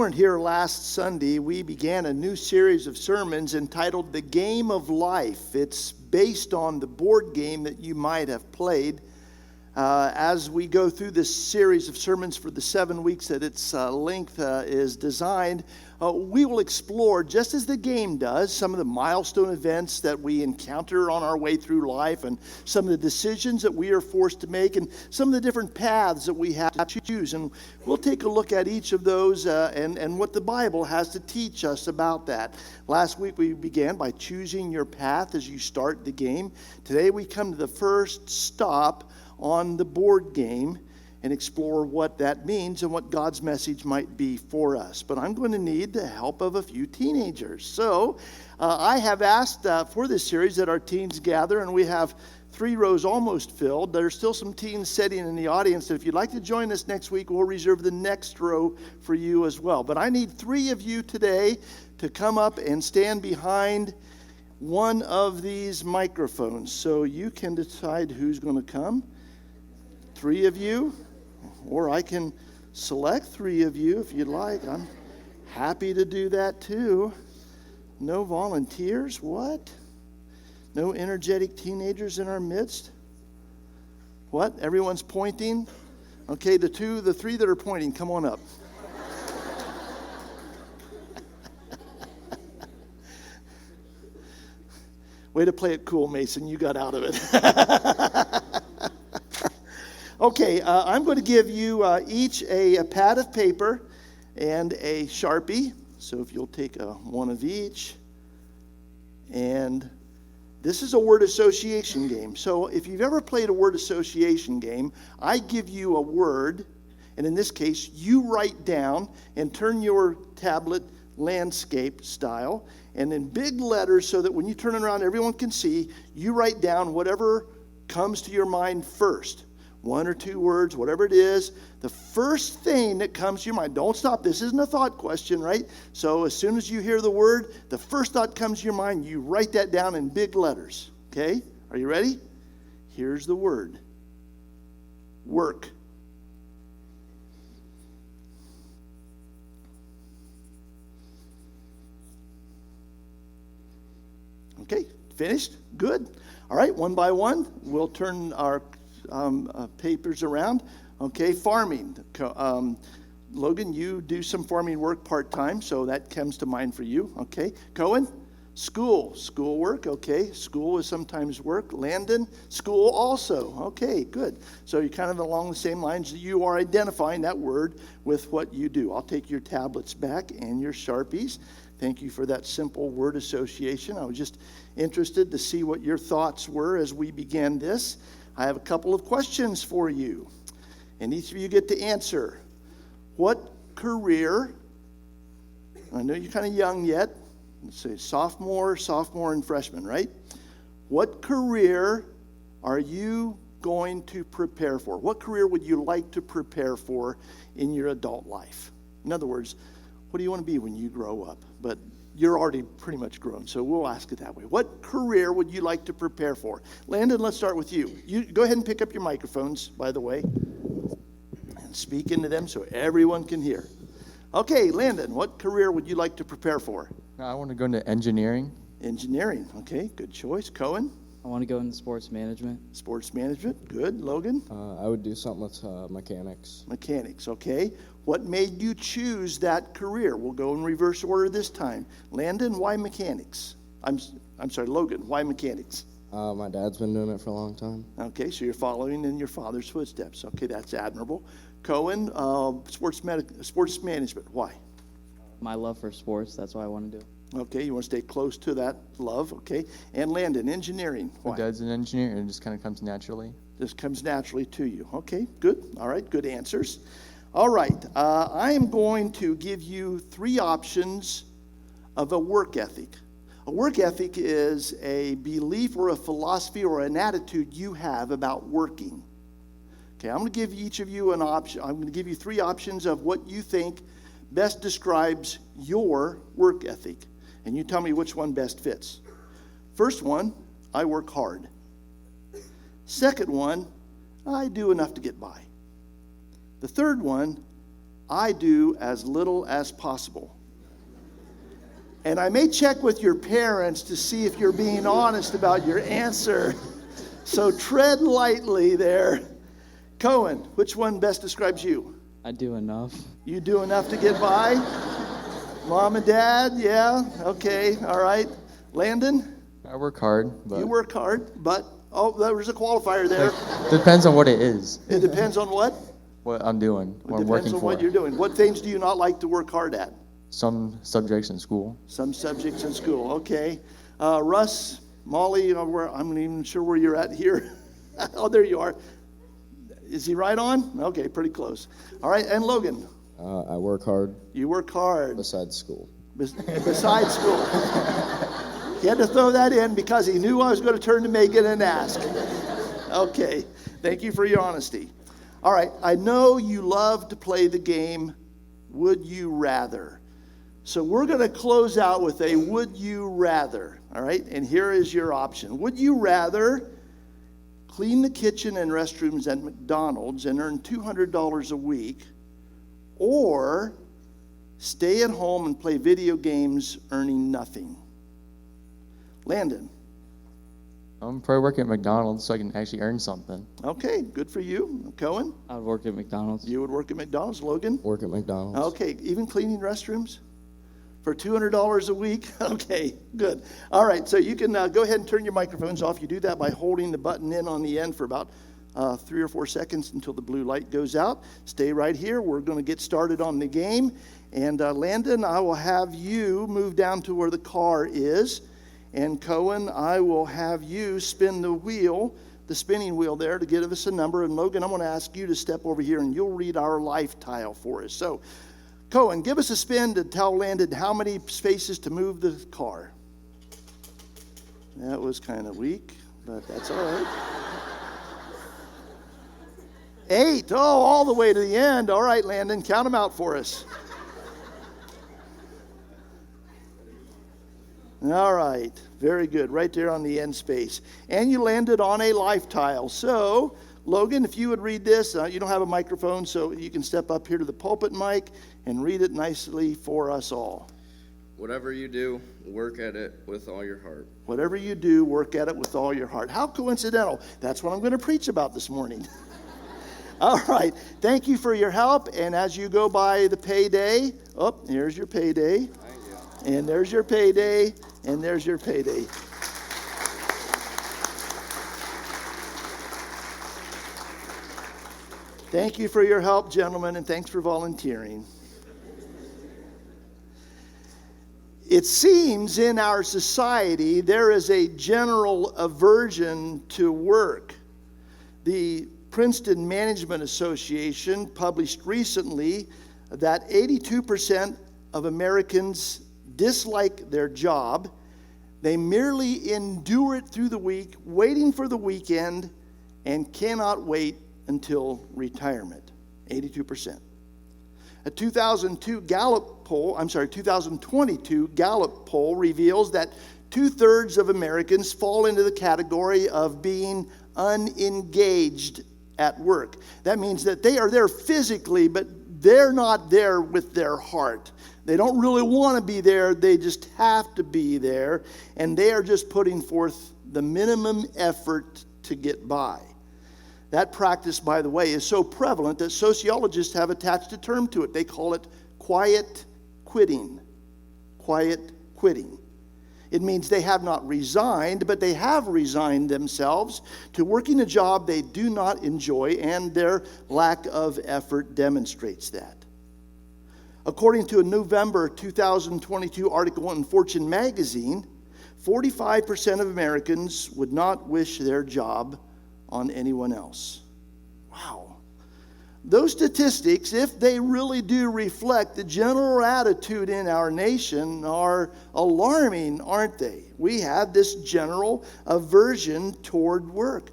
weren't here last Sunday, we began a new series of sermons entitled The Game of Life. It's based on the board game that you might have played. As we go through this series of sermons for the 7 weeks that its length is designed, we will explore, just as the game does, some of the milestone events that we encounter on our way through life and some of the decisions that we are forced to make and some of the different paths that we have to choose. And we'll take a look at each of those and what the Bible has to teach us about that. Last week we began by choosing your path as you start the game. Today we come to the first stop on the board game and explore what that means and what God's message might be for us. But I'm going to need the help of a few teenagers. So I have asked for this series that our teens gather, and we have 3 rows almost filled. There's still some teens sitting in the audience. If you'd like to join us next week, we'll reserve the next row for you as well. But I need 3 of you today to come up and stand behind one of these microphones. So you can decide who's going to come. 3 of you, or I can select 3 of you if you'd like. I'm happy to do that too. No volunteers? What? No energetic teenagers in our midst? What? Everyone's pointing? Okay, the 3 that are pointing, come on up. Way to play it cool, Mason. You got out of it. Okay, I'm going to give you each a pad of paper and a Sharpie. So if you'll take one of each. And this is a word association game. So if you've ever played a word association game, I give you a word, and in this case, you write down and turn your tablet landscape style, and in big letters so that when you turn it around, everyone can see, you write down whatever comes to your mind first. 1 or 2 words, whatever it is, the first thing that comes to your mind. Don't stop. This isn't a thought question, right? So as soon as you hear the word, the first thought comes to your mind, you write that down in big letters. Okay? Are you ready? Here's the word. Work. Okay, finished? Good. All right, one by one, we'll turn our papers around. Okay, farming. Logan, you do some farming work part-time, so that comes to mind for you. Okay, Cohen, school work. Okay, school is sometimes work. Landon, school also. Okay, good. So you're kind of along the same lines. You are identifying that word with what you do. I'll take your tablets back and your Sharpies. Thank you for that simple word association. I was just interested to see what your thoughts were as we began this. I have a couple of questions for you, and each of you get to answer. What career, I know you're kind of young yet, let's say sophomore, and freshman, right? What career are you going to prepare for? What career would you like to prepare for in your adult life? In other words, what do you want to be when you grow up? But you're already pretty much grown, so we'll ask it that way. What career would you like to prepare for? Landon, let's start with you. You go ahead and pick up your microphones, by the way, and speak into them so everyone can hear. Okay, Landon, what career would you like to prepare for? I want to go into engineering. Engineering, okay, good choice. Cohen? I want to go into sports management. Sports management, good. Logan? I would do something with mechanics. Mechanics, okay. What made you choose that career? We'll go in reverse order this time. Landon, why mechanics? I'm sorry, Logan, why mechanics? My dad's been doing it for a long time. Okay, so you're following in your father's footsteps. Okay, that's admirable. Cohen, sports management, why? My love for sports, that's why I want to do it. Okay, you want to stay close to that love, okay. And Landon, engineering, why? My dad's an engineer, and it just kind of comes naturally. Just comes naturally to you. Okay, good. All right, good answers. All right, I am going to give you 3 options of a work ethic. A work ethic is a belief or a philosophy or an attitude you have about working. Okay, I'm going to give each of you an option. I'm going to give you 3 options of what you think best describes your work ethic. And you tell me which one best fits. First one, I work hard. Second one, I do enough to get by. The third one, I do as little as possible. And I may check with your parents to see if you're being honest about your answer. So tread lightly there. Cohen, which one best describes you? I do enough. You do enough to get by? Mom and dad, yeah, okay, all right. Landon? I work hard, but You work hard, but, there was a qualifier there. depends on what it is, It depends on what? what I'm doing, It what I'm depends working on for. what you're doing. What things do you not like to work hard at? Some subjects in school. Some subjects in school, okay. Russ, Molly, I'm not even sure where you're at here. Oh, there you are. Is he right on? Okay, pretty close. All right, and Logan, I work hard you work hard besides school. besides school. He had to throw that in because he knew I was going to turn to Megan and ask. Okay, thank you for your honesty. All right, I know you love to play the game, Would You Rather? So we're going to close out with a Would You Rather, all right? And here is your option. Would you rather clean the kitchen and restrooms at McDonald's and earn $200 a week, or stay at home and play video games earning nothing? Landon. I'm probably working at McDonald's so I can actually earn something. Okay, good for you. Cohen, I would work at McDonald's. you would work at McDonald's. Logan? Work at McDonald's. Okay, even cleaning restrooms for $200 a week? Okay, good. All right, so you can go ahead and turn your microphones off. You do that by holding the button in on the end for about 3 or 4 seconds until the blue light goes out. Stay right here. We're going to get started on the game. And Landon, I will have you move down to where the car is. And Cohen, I will have you spin the wheel, the spinning wheel there, to give us a number. And Logan, I'm going to ask you to step over here and you'll read our life tile for us. So, Cohen, give us a spin to tell Landon how many spaces to move the car. That was kind of weak, but that's all right. 8. Oh, all the way to the end. All right, Landon, count them out for us. All right, very good. Right there on the end space. And you landed on a life tile. So, Logan, if you would read this, you don't have a microphone, so you can step up here to the pulpit mic and read it nicely for us all. Whatever you do, work at it with all your heart. Whatever you do, work at it with all your heart. How coincidental. That's what I'm going to preach about this morning. All right. Thank you for your help. And as you go by the payday, here's your payday. Thank you. And there's your payday. And there's your payday. Thank you for your help, gentlemen, and thanks for volunteering. It seems in our society there is a general aversion to work. The Princeton Management Association published recently that 82% of Americans dislike their job. They merely endure it through the week, waiting for the weekend, and cannot wait until retirement. 82%. A 2022 Gallup poll reveals that 2/3 of Americans fall into the category of being unengaged at work. That means that they are there physically, but they're not there with their heart. They don't really want to be there. They just have to be there. And they are just putting forth the minimum effort to get by. That practice, by the way, is so prevalent that sociologists have attached a term to it. They call it quiet quitting. Quiet quitting. It means they have not resigned, but they have resigned themselves to working a job they do not enjoy, and their lack of effort demonstrates that. According to a November 2022 article in Fortune magazine, 45% of Americans would not wish their job on anyone else. Wow. Those statistics, if they really do reflect the general attitude in our nation, are alarming, aren't they? We have this general aversion toward work.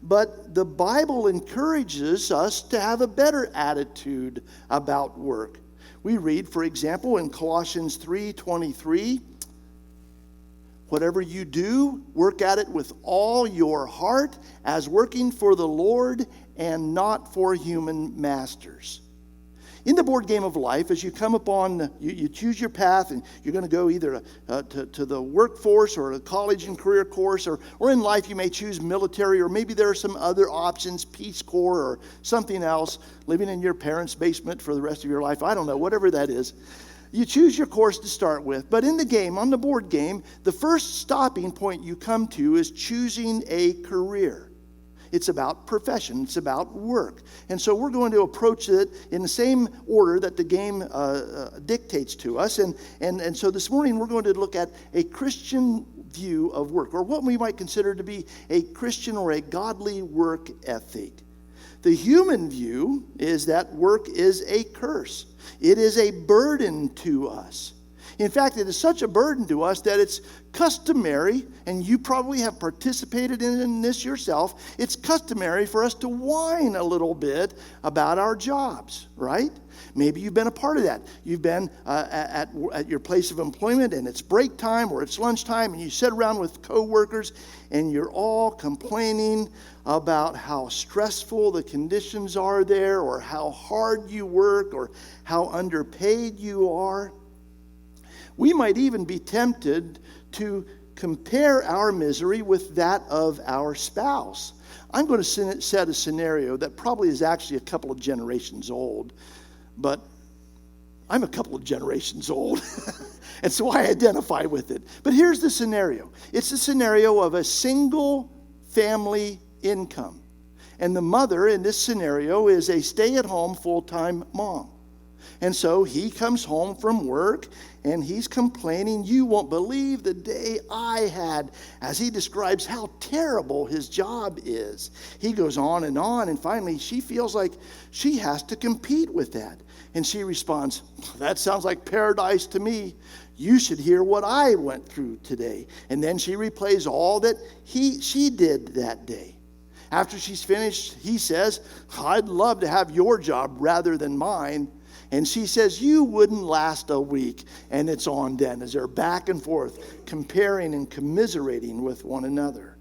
But the Bible encourages us to have a better attitude about work. We read, for example, in Colossians 3:23, whatever you do, work at it with all your heart, as working for the Lord and not for human masters. In the board game of life, as you come upon, you choose your path, and you're going to go either to the workforce or a college and career course, or in life you may choose military, or maybe there are some other options, Peace Corps or something else, living in your parents' basement for the rest of your life. I don't know, whatever that is. You choose your course to start with, but in the game, on the board game, the first stopping point you come to is choosing a career. It's about profession. It's about work. And so we're going to approach it in the same order that the game dictates to us. And so this morning we're going to look at a Christian view of work, or what we might consider to be a Christian or a godly work ethic. The human view is that work is a curse. It is a burden to us. In fact, it is such a burden to us that it's customary, and you probably have participated in this yourself, it's customary for us to whine a little bit about our jobs, right? Maybe you've been a part of that. You've been at your place of employment, and it's break time or it's lunchtime, and you sit around with coworkers, and you're all complaining about how stressful the conditions are there, or how hard you work, or how underpaid you are. We might even be tempted to compare our misery with that of our spouse. I'm going to set a scenario that probably is actually a couple of generations old, but I'm a couple of generations old, and so I identify with it. But here's the scenario. It's the scenario of a single family income. And the mother in this scenario is a stay-at-home full-time mom. And so he comes home from work, and he's complaining, "You won't believe the day I had," as he describes how terrible his job is. He goes on, and finally she feels like she has to compete with that. And she responds, "That sounds like paradise to me. You should hear what I went through today." And then she replays all that she did that day. After she's finished, he says, "I'd love to have your job rather than mine." And she says, "You wouldn't last a week." And it's on then as they're back and forth, comparing and commiserating with one another.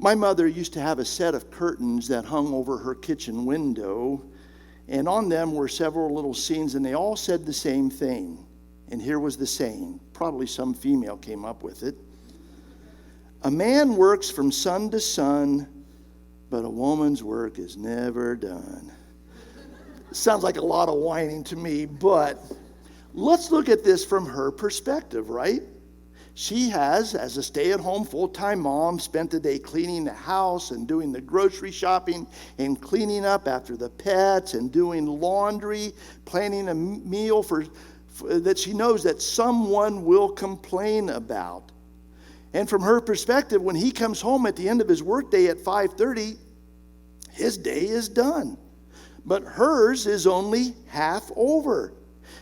My mother used to have a set of curtains that hung over her kitchen window, and on them were several little scenes, and they all said the same thing. And here was the saying. Probably some female came up with it. "A man works from sun to sun, but a woman's work is never done." Sounds like a lot of whining to me, but let's look at this from her perspective, right? She has, as a stay-at-home full-time mom, spent the day cleaning the house and doing the grocery shopping and cleaning up after the pets and doing laundry, planning a meal for that she knows that someone will complain about. And from her perspective, when he comes home at the end of his workday at 5:30, his day is done. But hers is only half over.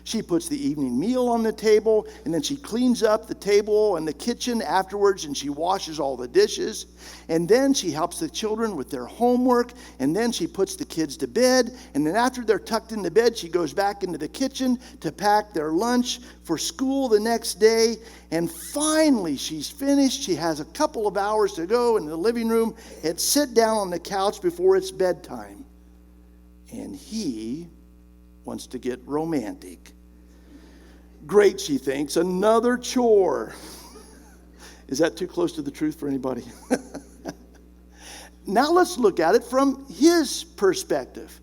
She puts the evening meal on the table, and then she cleans up the table and the kitchen afterwards, and she washes all the dishes. And then she helps the children with their homework, and then she puts the kids to bed. And then after they're tucked into bed, she goes back into the kitchen to pack their lunch for school the next day. And finally, she's finished. She has a couple of hours to go in the living room and sit down on the couch before it's bedtime. And he wants to get romantic. Great, she thinks, another chore. Is that too close to the truth for anybody? Now let's look at it from his perspective.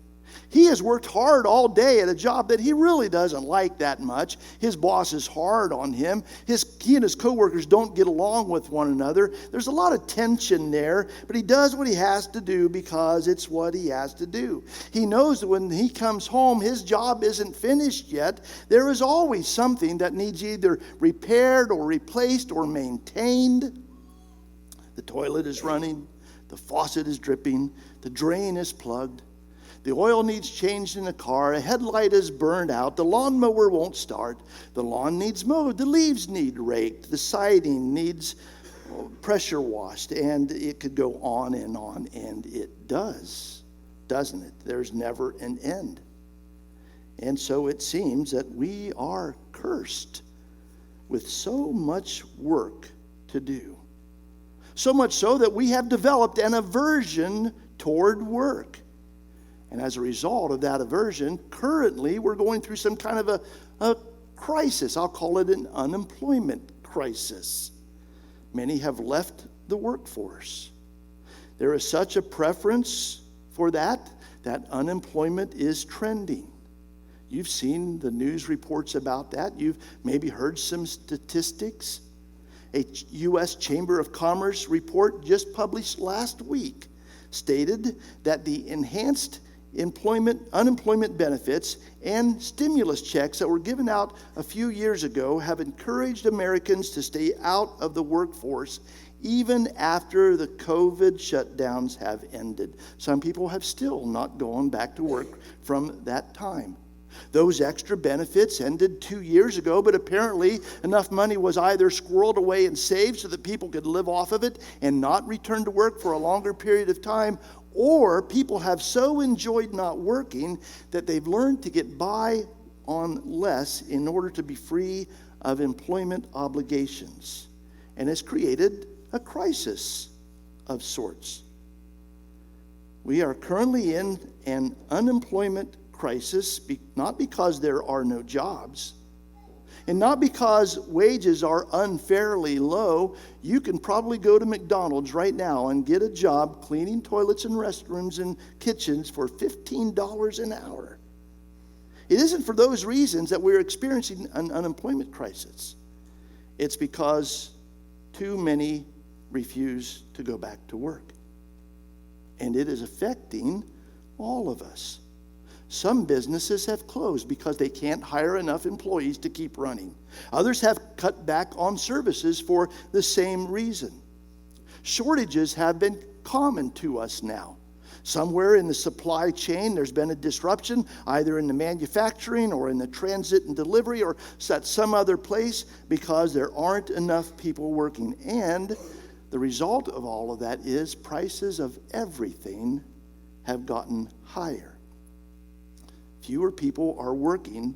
He has worked hard all day at a job that he really doesn't like that much. His boss is hard on him. He and his coworkers don't get along with one another. There's a lot of tension there, but he does what he has to do because it's what he has to do. He knows that when he comes home, his job isn't finished yet. There is always something that needs either repaired or replaced or maintained. The toilet is running. The faucet is dripping. The drain is plugged. The oil needs changed in the car. A headlight is burned out. The lawnmower won't start. The lawn needs mowed. The leaves need raked. The siding needs pressure washed. And it could go on, and it does, doesn't it? There's never an end. And so it seems that we are cursed with so much work to do. So much so that we have developed an aversion toward work. And as a result of that aversion, currently we're going through some kind of a crisis. I'll call it an unemployment crisis. Many have left the workforce. There is such a preference for that unemployment is trending. You've seen the news reports about that. You've maybe heard some statistics. A U.S. Chamber of Commerce report just published last week stated that the enhanced unemployment benefits and stimulus checks that were given out a few years ago have encouraged Americans to stay out of the workforce even after the COVID shutdowns have ended. Some people have still not gone back to work from that time. Those extra benefits ended 2 years ago, but apparently enough money was either squirreled away and saved so that people could live off of it and not return to work for a longer period of time, or people have so enjoyed not working that they've learned to get by on less in order to be free of employment obligations. And it's created a crisis of sorts. We are currently in an unemployment crisis, not because there are no jobs, and not because wages are unfairly low. You can probably go to McDonald's right now and get a job cleaning toilets and restrooms and kitchens for $15 an hour. It isn't for those reasons that we're experiencing an unemployment crisis. It's because too many refuse to go back to work. And it is affecting all of us. Some businesses have closed because they can't hire enough employees to keep running. Others have cut back on services for the same reason. Shortages have been common to us now. Somewhere in the supply chain, there's been a disruption, either in the manufacturing or in the transit and delivery or at some other place, because there aren't enough people working. And the result of all of that is prices of everything have gotten higher. Fewer people are working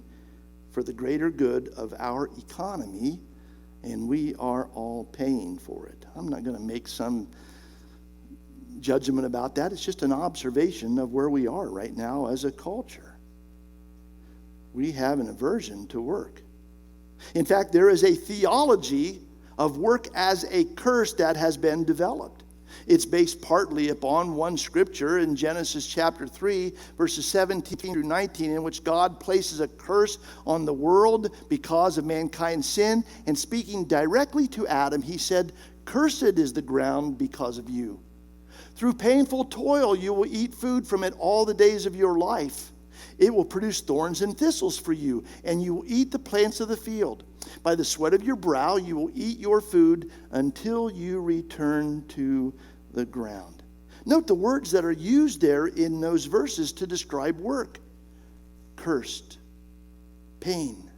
for the greater good of our economy, and we are all paying for it. I'm not going to make some judgment about that. It's just an observation of where we are right now as a culture. We have an aversion to work. In fact, there is a theology of work as a curse that has been developed. It's based partly upon one scripture in Genesis chapter 3, verses 17 through 19, in which God places a curse on the world because of mankind's sin. And speaking directly to Adam, he said, "Cursed is the ground because of you. Through painful toil you will eat food from it all the days of your life. It will produce thorns and thistles for you, and you will eat the plants of the field. By the sweat of your brow you will eat your food until you return to the ground." Note the words that are used there in those verses to describe work. Cursed, pain,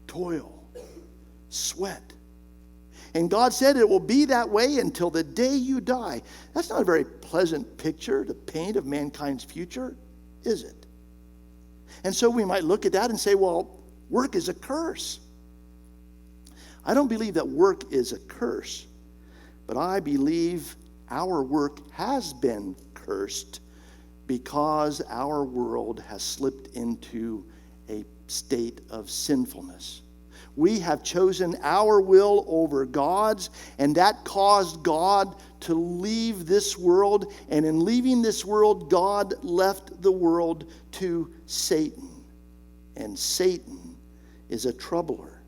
toil, sweat. And God said it will be that way until the day you die. That's not a very pleasant picture to paint of mankind's future, is it? And so we might look at that and say, well, work is a curse. I don't believe that work is a curse, but I believe our work has been cursed because our world has slipped into a state of sinfulness. We have chosen our will over God's, and that caused God to leave this world. And in leaving this world, God left the world to Satan. And Satan is a troubler.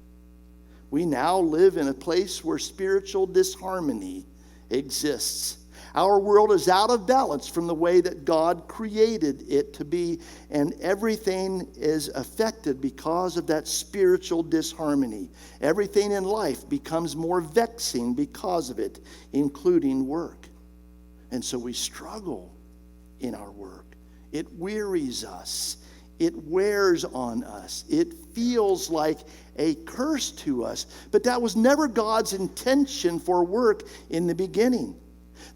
We now live in a place where spiritual disharmony exists. Our world is out of balance from the way that God created it to be, and everything is affected because of that spiritual disharmony. Everything in life becomes more vexing because of it, including work. And so we struggle in our work. It wearies us. It wears on us. It feels like a curse to us. But that was never God's intention for work in the beginning.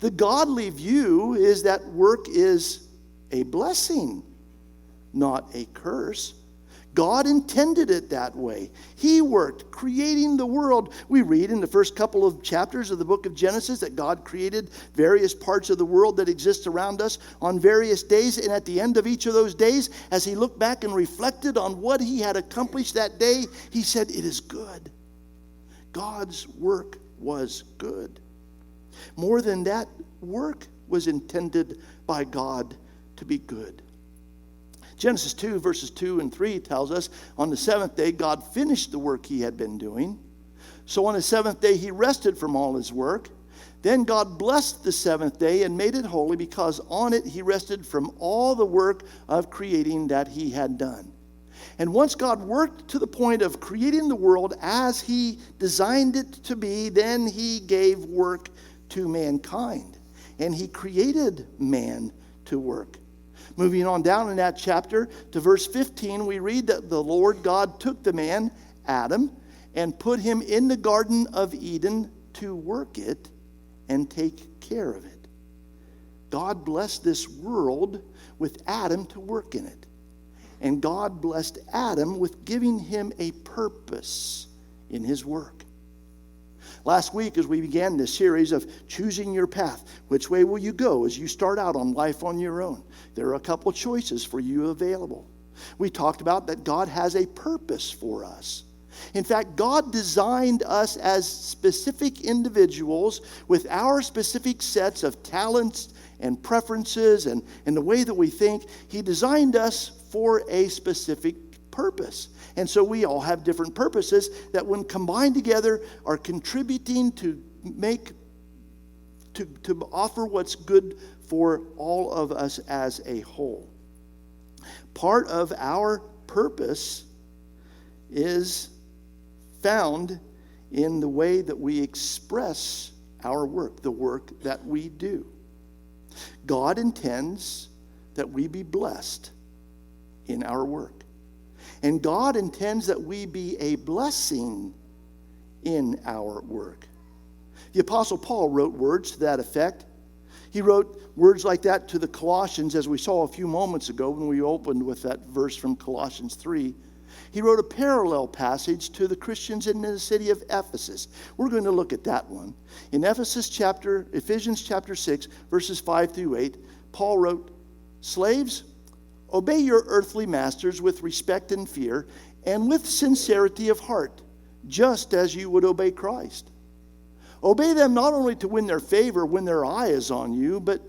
The godly view is that work is a blessing, not a curse. God intended it that way. He worked, creating the world. We read in the first couple of chapters of the book of Genesis that God created various parts of the world that exist around us on various days. And at the end of each of those days, as he looked back and reflected on what he had accomplished that day, he said, "It is good." God's work was good. More than that, work was intended by God to be good. Genesis 2, verses 2 and 3 tells us, on the seventh day, God finished the work he had been doing. So on the seventh day, he rested from all his work. Then God blessed the seventh day and made it holy, because on it he rested from all the work of creating that he had done. And once God worked to the point of creating the world as he designed it to be, then he gave work to mankind. And he created man to work. Moving on down in that chapter to verse 15, we read that the Lord God took the man, Adam, and put him in the Garden of Eden to work it and take care of it. God blessed this world with Adam to work in it. And God blessed Adam with giving him a purpose in his work. Last week, as we began this series of choosing your path, which way will you go as you start out on life on your own? There are a couple choices for you available. We talked about that God has a purpose for us. In fact, God designed us as specific individuals with our specific sets of talents and preferences and the way that we think. He designed us for a specific purpose. And so we all have different purposes that, when combined together, are contributing to offer what's good for all of us as a whole. Part of our purpose is found in the way that we express our work, the work that we do. God intends that we be blessed in our work. And God intends that we be a blessing in our work. The Apostle Paul wrote words to that effect. He wrote words like that to the Colossians, as we saw a few moments ago when we opened with that verse from Colossians 3. He wrote a parallel passage to the Christians in the city of Ephesus. We're going to look at that one. In Ephesians chapter 6, verses 5 through 8, Paul wrote, "Slaves, obey your earthly masters with respect and fear, and with sincerity of heart, just as you would obey Christ. Obey them not only to win their favor when their eye is on you, but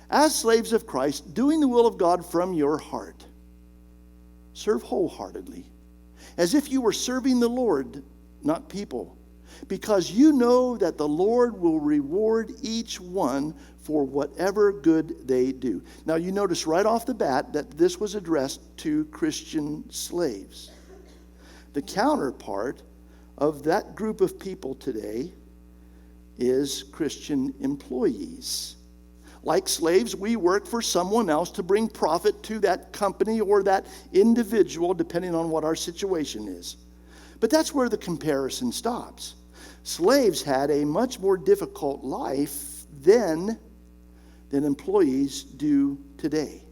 as slaves of Christ, doing the will of God from your heart. Serve wholeheartedly, as if you were serving the Lord, not people, because you know that the Lord will reward each one for whatever good they do." Now, you notice right off the bat that this was addressed to Christian slaves. The counterpart of that group of people today is Christian employees. Like slaves, we work for someone else to bring profit to that company or that individual, depending on what our situation is. But that's where the comparison stops. Slaves had a much more difficult life then than employees do today.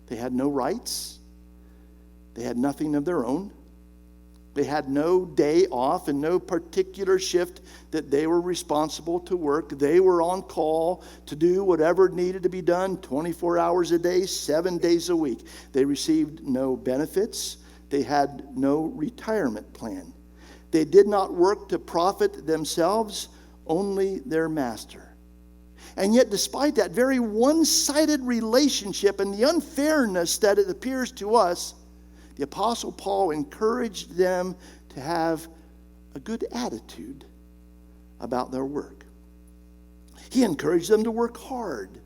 They had no rights. They had nothing of their own. They had no day off and no particular shift that they were responsible to work. They were on call to do whatever needed to be done 24 hours a day, 7 days a week. They received no benefits. They had no retirement plan. They did not work to profit themselves, only their master. And yet, despite that very one-sided relationship and the unfairness that it appears to us, the Apostle Paul encouraged them to have a good attitude about their work. He encouraged them to work hard.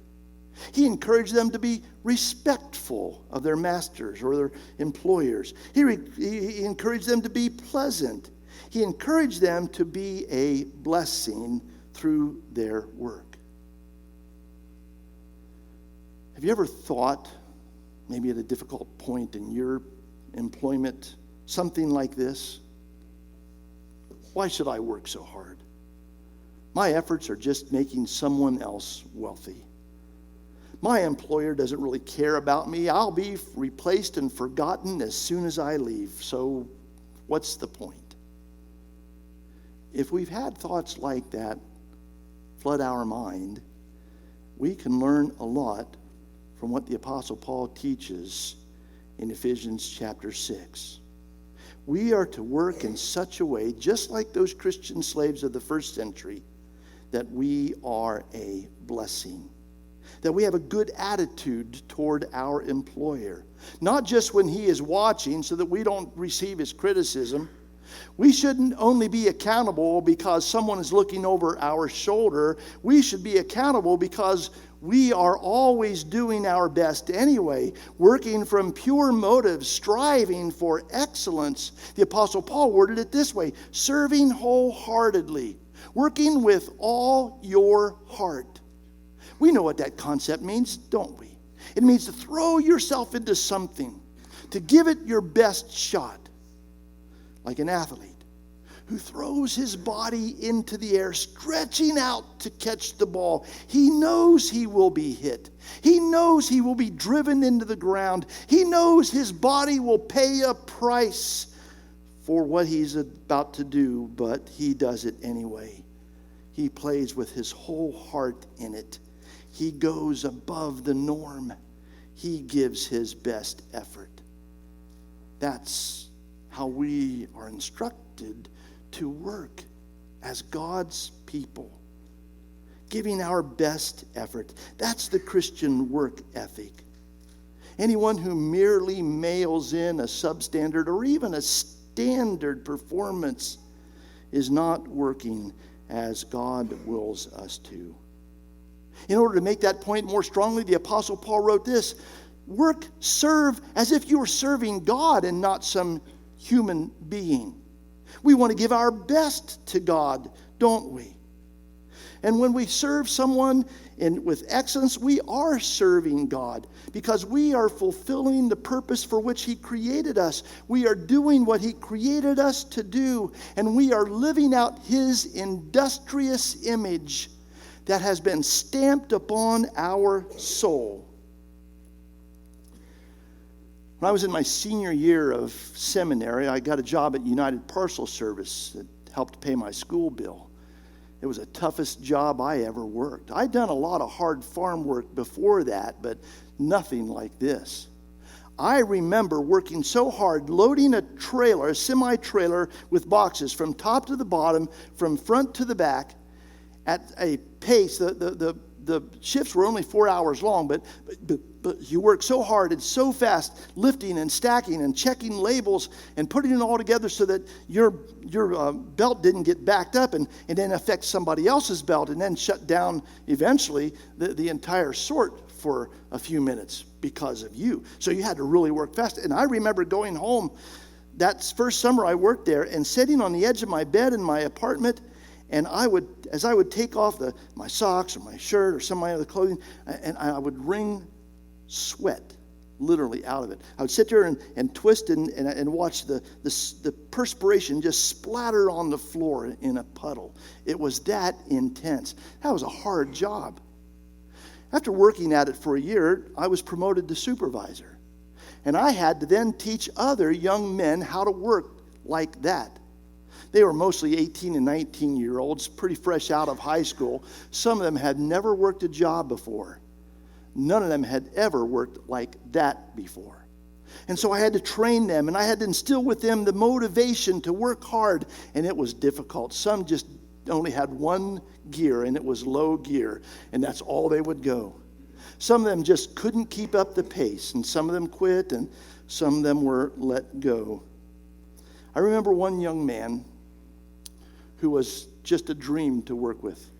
He encouraged them to be respectful of their masters or their employers. He encouraged them to be pleasant. He encouraged them to be a blessing through their work. Have you ever thought, maybe at a difficult point in your employment, something like this? Why should I work so hard? My efforts are just making someone else wealthy. My employer doesn't really care about me. I'll be replaced and forgotten as soon as I leave. So what's the point? If we've had thoughts like that flood our mind, we can learn a lot from what the Apostle Paul teaches in Ephesians chapter 6. We are to work in such a way, just like those Christian slaves of the first century, that we are a blessing. That we have a good attitude toward our employer. Not just when he is watching so that we don't receive his criticism. We shouldn't only be accountable because someone is looking over our shoulder. We should be accountable because we are always doing our best anyway, working from pure motives, striving for excellence. The Apostle Paul worded it this way: serving wholeheartedly, working with all your heart. We know what that concept means, don't we? It means to throw yourself into something, to give it your best shot, like an athlete who throws his body into the air, stretching out to catch the ball. He knows he will be hit. He knows he will be driven into the ground. He knows his body will pay a price for what he's about to do, but he does it anyway. He plays with his whole heart in it. He goes above the norm. He gives his best effort. That's how we are instructed to work as God's people, giving our best effort. That's the Christian work ethic. Anyone who merely mails in a substandard or even a standard performance is not working as God wills us to. In order to make that point more strongly, the Apostle Paul wrote this: serve as if you were serving God and not some human being. We want to give our best to God, don't we? And when we serve someone with excellence, we are serving God because we are fulfilling the purpose for which He created us. We are doing what He created us to do, and we are living out His industrious image that has been stamped upon our soul. When I was in my senior year of seminary, I got a job at United Parcel Service that helped pay my school bill. It was the toughest job I ever worked. I'd done a lot of hard farm work before that, but nothing like this. I remember working so hard, loading a semi-trailer with boxes from top to the bottom, from front to the back, at a pace. The shifts were only 4 hours long, but you work so hard and so fast, lifting and stacking and checking labels and putting it all together so that your belt didn't get backed up and then affect somebody else's belt and then shut down eventually the entire sort for a few minutes because of you. So you had to really work fast. And I remember going home that first summer I worked there and sitting on the edge of my bed in my apartment. And as I would take off my socks or my shirt or some of my other clothing, and I would wring sweat literally out of it. I would sit there and twist and watch the perspiration just splatter on the floor in a puddle. It was that intense. That was a hard job. After working at it for a year, I was promoted to supervisor. And I had to then teach other young men how to work like that. They were mostly 18 and 19-year-olds, pretty fresh out of high school. Some of them had never worked a job before. None of them had ever worked like that before. And so I had to train them, and I had to instill with them the motivation to work hard, and it was difficult. Some just only had one gear, and it was low gear, and that's all they would go. Some of them just couldn't keep up the pace, and some of them quit, and some of them were let go. I remember one young man who was just a dream to work with.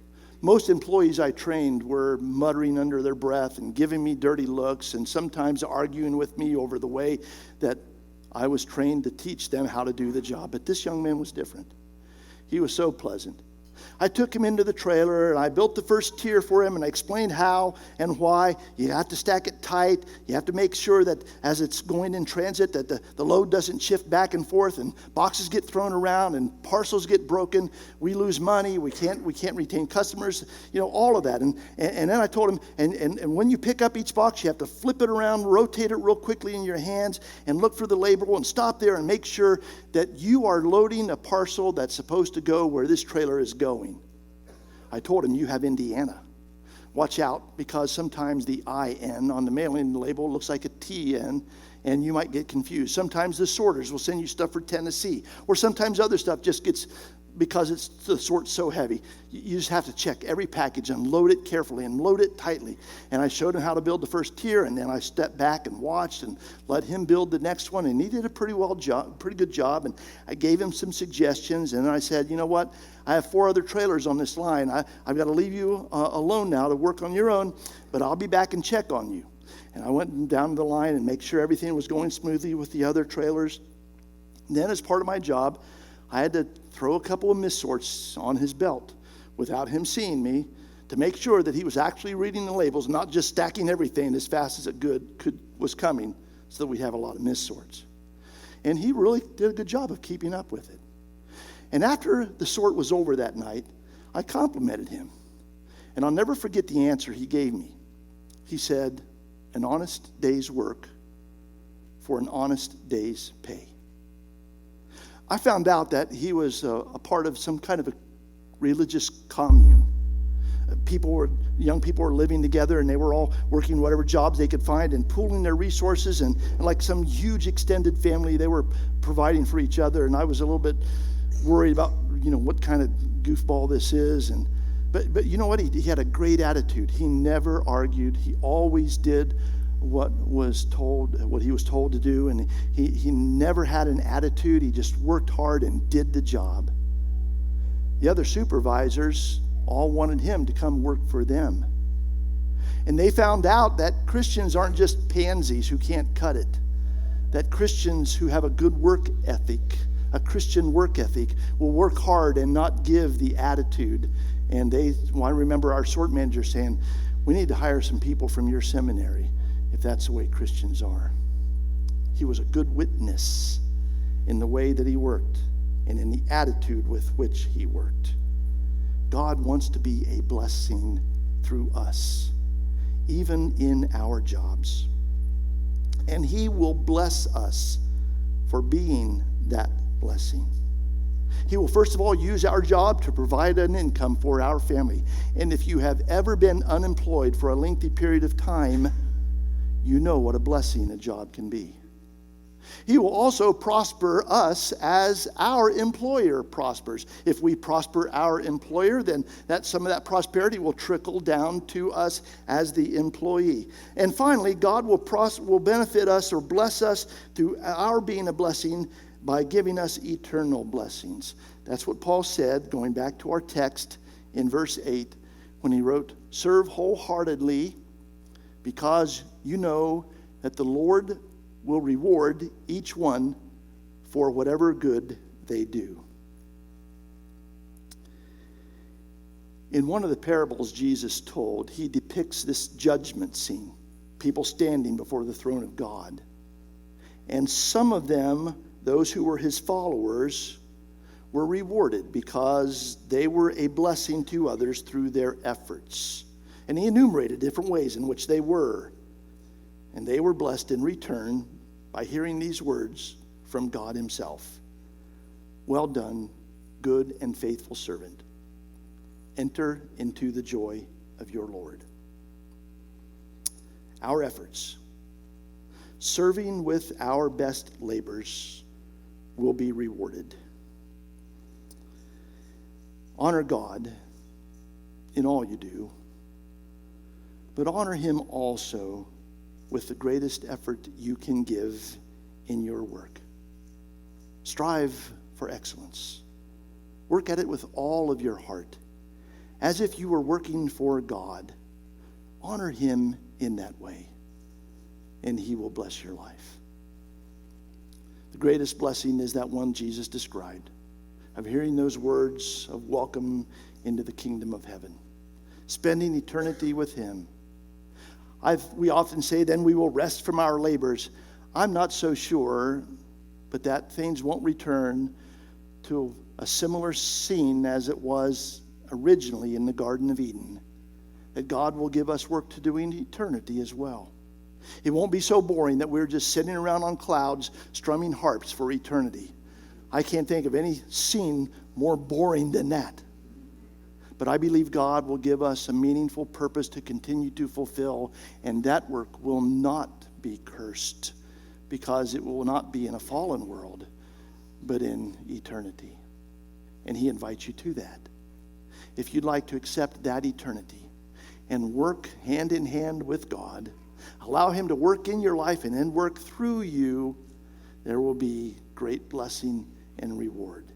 Most employees I trained were muttering under their breath and giving me dirty looks and sometimes arguing with me over the way that I was trained to teach them how to do the job. But this young man was different. He was so pleasant. I took him into the trailer and I built the first tier for him and I explained how and why. You have to stack it tight. You have to make sure that as it's going in transit that the load doesn't shift back and forth and boxes get thrown around and parcels get broken. We lose money. We can't retain customers. All of that. And then I told him, and when you pick up each box, you have to flip it around, rotate it real quickly in your hands and look for the label and stop there and make sure that you are loading a parcel that's supposed to go where this trailer is going. I told him, you have Indiana. Watch out, because sometimes the IN on the mailing label looks like a TN, and you might get confused. Sometimes the sorters will send you stuff for Tennessee, or sometimes other stuff just gets, because the sort's so heavy, you just have to check every package and load it carefully and load it tightly. And I showed him how to build the first tier, and then I stepped back and watched and let him build the next one, and he did a pretty good job. And I gave him some suggestions, and then I said, you know what? I have 4 other trailers on this line. I've got to leave you alone now to work on your own, but I'll be back and check on you. And I went down the line and make sure everything was going smoothly with the other trailers. And then as part of my job, I had to throw a couple of missorts on his belt without him seeing me to make sure that he was actually reading the labels, not just stacking everything as fast as it was coming, so that we'd have a lot of missorts. And he really did a good job of keeping up with it. And after the sort was over that night, I complimented him. And I'll never forget the answer he gave me. He said, an honest day's work for an honest day's pay. I found out that he was a part of some kind of a religious commune. Young people were living together, and they were all working whatever jobs they could find and pooling their resources, and like some huge extended family, they were providing for each other. And I was a little bit worried about what kind of goofball this is. But you know what? He had a great attitude. He never argued. He always did what he was told to do, and he never had an attitude. He just worked hard and did the job. The other supervisors all wanted him to come work for them. And they found out that Christians aren't just pansies who can't cut it. That Christians who have a good work ethic, a Christian work ethic, will work hard and not give the attitude. And I remember our sort manager saying, we need to hire some people from your seminary if that's the way Christians are. He was a good witness in the way that he worked and in the attitude with which he worked. God wants to be a blessing through us, even in our jobs. And he will bless us for being that blessing. He will first of all use our job to provide an income for our family. And if you have ever been unemployed for a lengthy period of time, you know what a blessing a job can be. He will also prosper us as our employer prospers. If we prosper our employer, then some of that prosperity will trickle down to us as the employee. And finally, God will benefit us or bless us through our being a blessing by giving us eternal blessings. That's what Paul said, going back to our text in verse 8, when he wrote, serve wholeheartedly, because you know that the Lord will reward each one for whatever good they do. In one of the parables Jesus told, he depicts this judgment scene, people standing before the throne of God. And some of them, those who were his followers, were rewarded because they were a blessing to others through their efforts. And he enumerated different ways in which they were. And they were blessed in return by hearing these words from God himself. Well done, good and faithful servant. Enter into the joy of your Lord. Our efforts, serving with our best labors, will be rewarded. Honor God in all you do, but honor him also with the greatest effort you can give in your work. Strive for excellence. Work at it with all of your heart, as if you were working for God. Honor him in that way, and he will bless your life. The greatest blessing is that one Jesus described, of hearing those words of welcome into the kingdom of heaven, spending eternity with him. We often say, then we will rest from our labors. I'm not so sure, but that things won't return to a similar scene as it was originally in the Garden of Eden. That God will give us work to do in eternity as well. It won't be so boring that we're just sitting around on clouds strumming harps for eternity. I can't think of any scene more boring than that. But I believe God will give us a meaningful purpose to continue to fulfill, and that work will not be cursed because it will not be in a fallen world, but in eternity. And he invites you to that. If you'd like to accept that eternity and work hand in hand with God, allow him to work in your life and then work through you, there will be great blessing and reward.